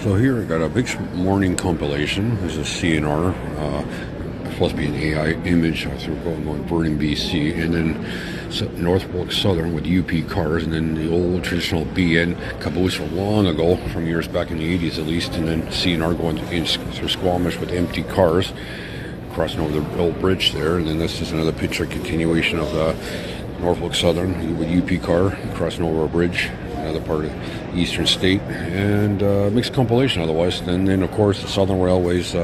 So here I got a big morning compilation. This is CNR. Supposed to be an AI image. I through going Burning BC, and then Norfolk Southern with UP cars, and then the old traditional BN caboose from long ago, from years back in the 80s at least, and then CNR going through Squamish with empty cars, crossing over the old bridge there, and then this is another picture continuation of the Norfolk Southern with UP car crossing over a bridge, another part of the eastern state, and mixed compilation otherwise. And then of course the Southern Railways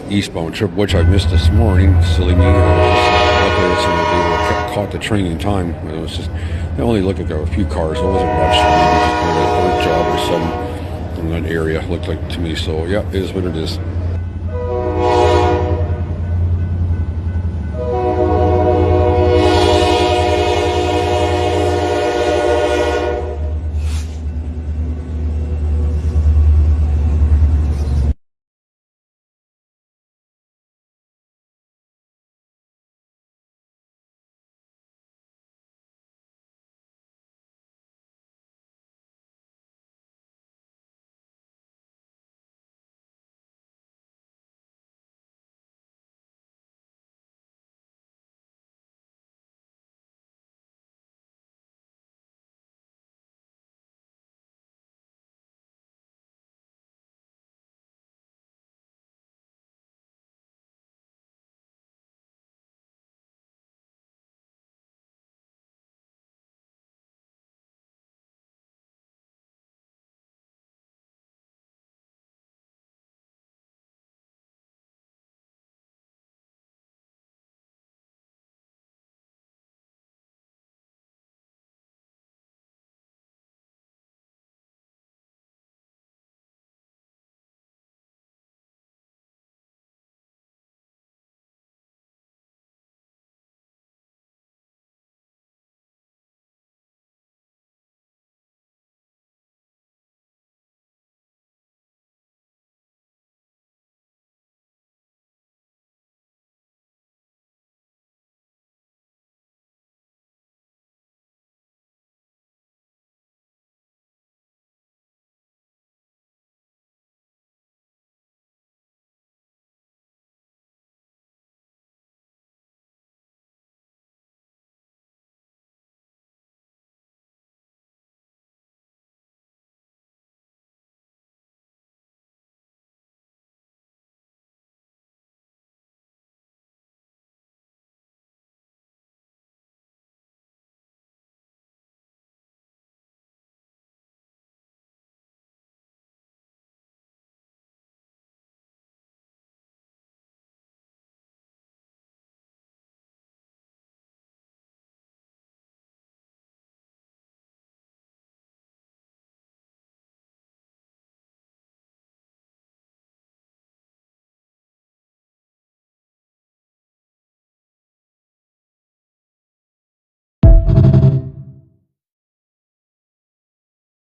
eastbound trip, which I missed this morning. Silly me. Luckily, they caught the train in time. It was just, they only looked like a few cars. It wasn't much. Maybe just a work job or something in that area, looked like to me. So yeah, it is what it is.